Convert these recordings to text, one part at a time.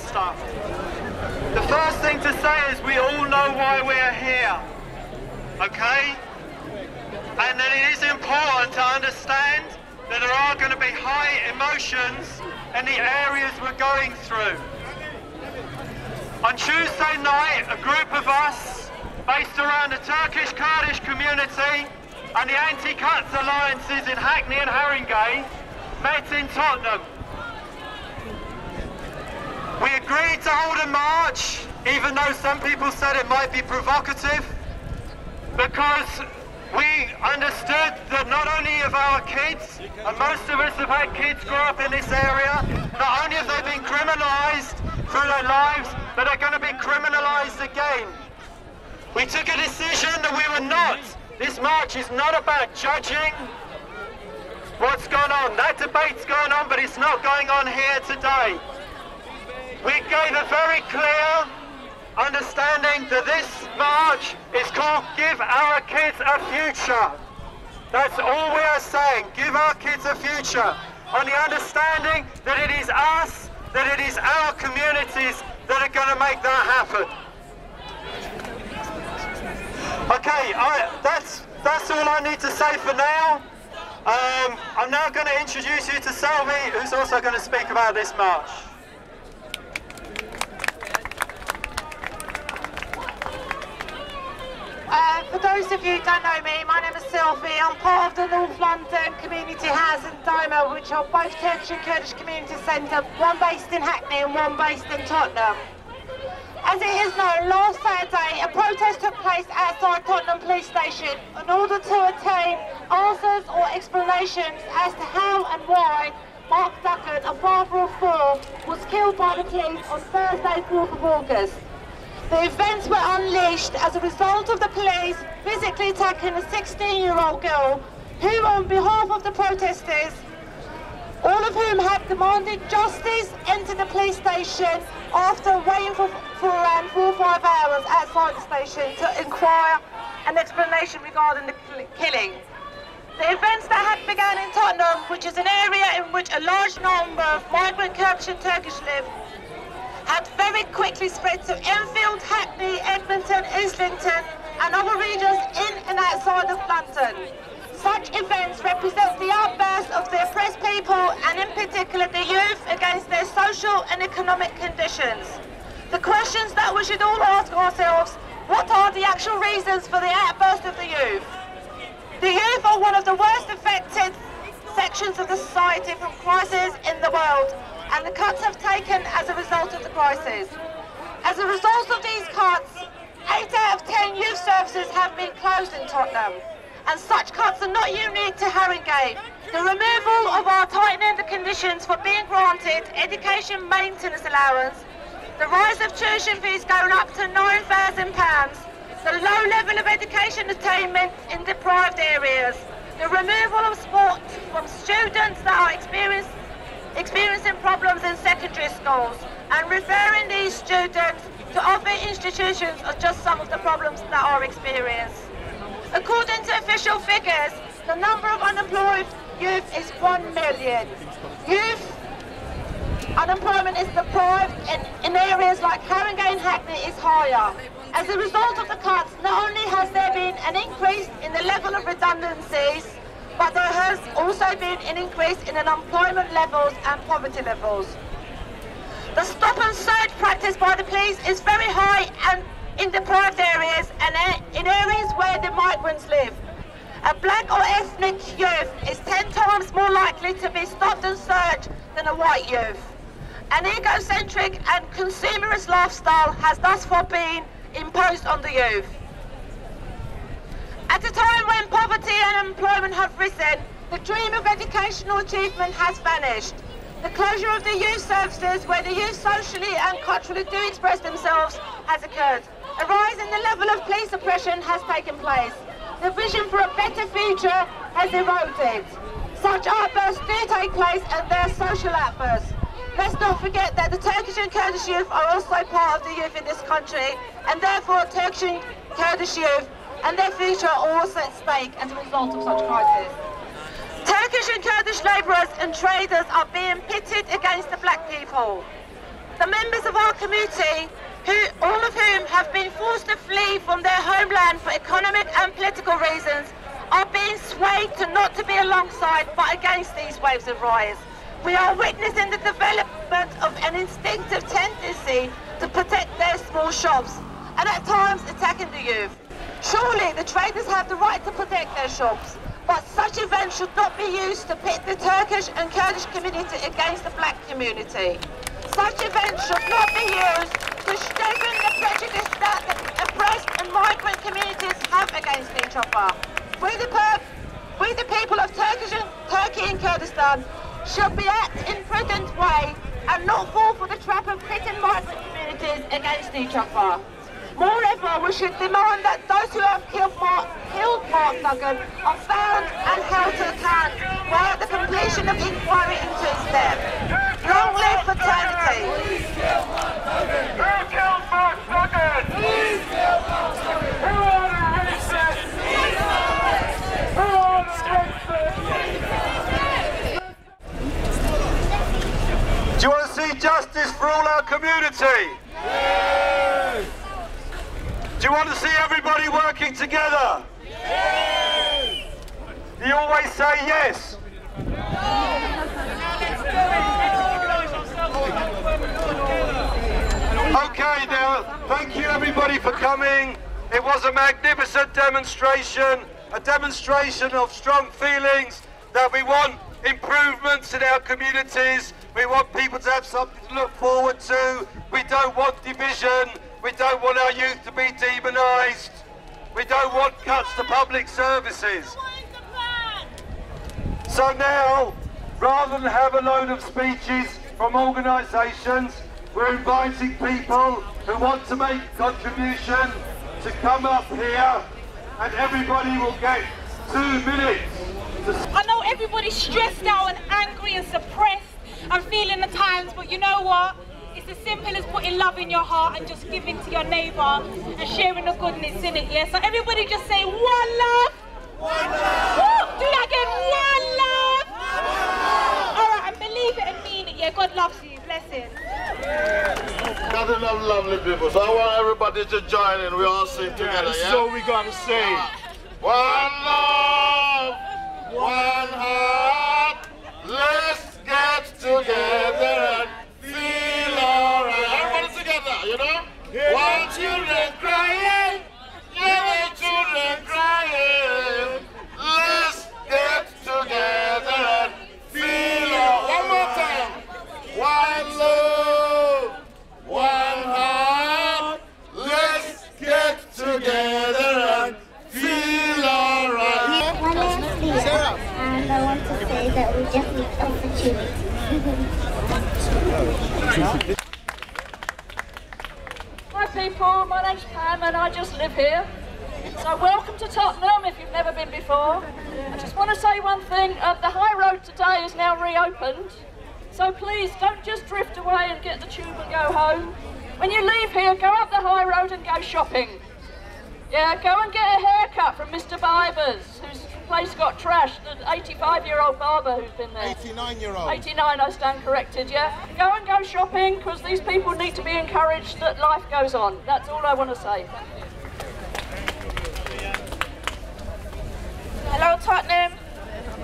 of stuff. The first thing to say is we all know why we're here, okay? And that it is important to understand that there are going to be high emotions in the areas we're going through. On Tuesday night, a group of us, based around the Turkish-Kurdish community and the anti-cuts alliances in Hackney and Haringey, met in Tottenham. We agreed to hold a march, even though some people said it might be provocative, because we understood that not only have our kids, and most of us have had kids grow up in this area, not only have they been criminalised through their lives, but they're going to be criminalised again. We took a decision that we were not. This march is not about judging what's going on. That debate's going on, but it's not going on here today. We gave a very clear understanding that this march is called Give Our Kids a Future. That's all we are saying, give our kids a future, on the understanding that it is us, that it is our communities that are going to make that happen. Okay, that's all I need to say for now. I'm now going to introduce you to Selby, who's also going to speak about this march. For those of you who don't know me, my name is Sylvie. I'm part of the North London Community Housing Demo, which are both Turkish and Kurdish community centres, one based in Hackney and one based in Tottenham. As it is known, last Saturday a protest took place outside Tottenham Police Station in order to obtain answers or explanations as to how and why Mark Duckett, a father of four, was killed by the police on Thursday, 4th of August. The events were unleashed as a result of the police physically attacking a 16-year-old girl who, on behalf of the protesters, all of whom had demanded justice, entered the police station after waiting for around 4 or 5 hours outside the station to inquire an explanation regarding the killing. The events that had begun in Tottenham, which is an area in which a large number of migrant Kurdish and Turkish live, had very quickly spread to Enfield, Hackney, Edmonton, Islington and other regions in and outside of London. Such events represent the outburst of the oppressed people and in particular the youth against their social and economic conditions. The questions that we should all ask ourselves, what are the actual reasons for the outburst of the youth? The youth are one of the worst affected sections of the society from crisis in the world, and the cuts have taken as a result of the crisis. As a result of these cuts, 8 out of 10 youth services have been closed in Tottenham, and such cuts are not unique to Haringey. The removal of our tightening the conditions for being granted education maintenance allowance, the rise of tuition fees going up to £9,000, the low level of education attainment in deprived areas, the removal of support from students that are experiencing problems in secondary schools, and referring these students to other institutions are just some of the problems that are experienced. According to official figures, the number of unemployed youth is 1 million. Youth unemployment is deprived in areas like Haringey and Hackney is higher. As a result of the cuts, not only has there been an increase in the level of redundancies, but there has also been an increase in unemployment levels and poverty levels. The stop and search practice by the police is very high and in deprived areas and in areas where the migrants live. A black or ethnic youth is 10 times more likely to be stopped and searched than a white youth. An egocentric and consumerist lifestyle has thus far been imposed on the youth. At a time when poverty and unemployment have risen, the dream of educational achievement has vanished. The closure of the youth services where the youth socially and culturally do express themselves has occurred. A rise in the level of police oppression has taken place. The vision for a better future has eroded. Such outbursts do take place and they are social outbursts. Let's not forget that the Turkish and Kurdish youth are also part of the youth in this country, and therefore Turkish and Kurdish youth and their future are also at stake as a result of such crisis. Turkish and Kurdish labourers and traders are being pitted against the black people. the members of our community, all of whom have been forced to flee from their homeland for economic and political reasons, are being swayed to not to be alongside but against these waves of riots. We are witnessing the development of an instinctive tendency to protect their small shops, and at times attacking the youth. Surely the traders have the right to protect their shops, but such events should not be used to pit the Turkish and Kurdish community against the black community. Such events should not be used to strengthen the prejudice that the oppressed and migrant communities have against each other. We the people of Turkey and Kurdistan should be act in prudent way and not fall for the trap of pitting migrant communities against each other. Moreover, we should demand that those who have killed Mark Duggan are found and held to account while the completion of inquiry into his death. Long live fraternity! Who killed Mark Duggan? Who are the racists? Who are the racists? Do you want to see justice for all our community? Yes! Do you want to see everybody working together? Yes! You always say yes. Okay, now, thank you everybody for coming. It was a magnificent demonstration, a demonstration of strong feelings that we want improvements in our communities. We want people to have something to look forward to. We don't want division. We don't want our youth to be demonised. We don't want cuts to public services. So now, rather than have a load of speeches from organisations, we're inviting people who want to make a contribution to come up here, and everybody will get 2 minutes. I know everybody's stressed out and angry and suppressed and feeling the times, but you know what? It's as simple as putting love in your heart and just giving to your neighbour and sharing the goodness in it, yeah? So everybody just say one love. One love. Woo! Do that again, one love. Alright, and believe it and mean it, yeah? God loves you, blessings. Got enough lovely people, so I want everybody to join in. We all sing together, yeah? So we gotta say. One love, one heart, let's get together and feel alright. Everybody together, you know? Yeah. One children crying, little children crying. Let's get together and feel alright. One more time. One love, one heart. Let's get together and feel alright. My name is Leah, and I want to say that we just need opportunity. Hi people, my name's Pam and I just live here. So welcome to Tottenham if you've never been before. I just want to say one thing, the high road today is now reopened. So please don't just drift away and get the tube and go home. When you leave here, go up the high road and go shopping. Yeah, go and get a haircut from Mr. Bindmans, whose place got trashed, the 85-year-old barber who's been there. 89-year-old. 89, I stand corrected, yeah? Go and go shopping, because these people need to be encouraged that life goes on. That's all I want to say. Hello Tottenham,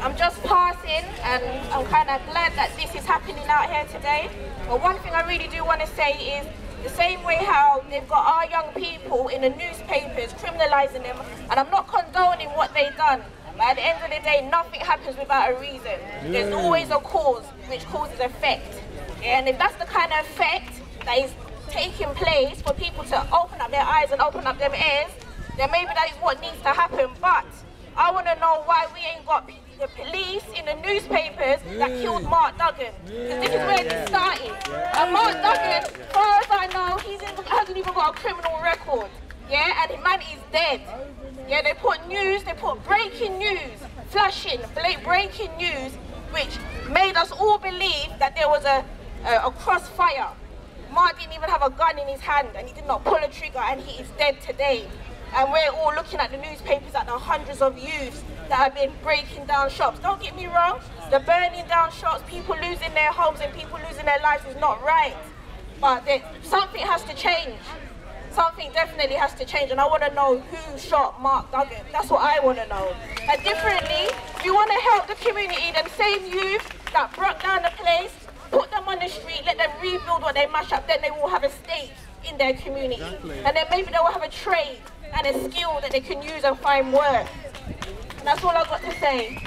I'm just passing and I'm kind of glad that this is happening out here today. But one thing I really do want to say is the same way how they've got our young people in the newspapers criminalising them, and I'm not condoning what they've done, but at the end of the day nothing happens without a reason. There's always a cause which causes effect. Yeah, and if that's the kind of effect that is taking place for people to open up their eyes and open up their ears, then maybe that is what needs to happen. But I want to know why we ain't got the police in the newspapers that killed Mark Duggan. Because this is where this started. And Mark Duggan, as far as I know, hasn't even got a criminal record. Yeah, and the man is dead. Yeah, they put breaking news, flashing, breaking news, which made us all believe that there was a crossfire. Mark didn't even have a gun in his hand and he did not pull a trigger and he is dead today. And we're all looking at the newspapers at the hundreds of youths that have been breaking down shops. Don't get me wrong, the burning down shops, people losing their homes and people losing their lives is not right. but something has to change. Something definitely has to change, and I want to know who shot Mark Duggan. That's what I want to know. And differently, if you want to help the community, then same youth that broke down the place, put them on the street, let them rebuild what they mash up, then they will have a stake in their community. And then maybe they will have a trade and a skill that they can use and find work. And that's all I've got to say.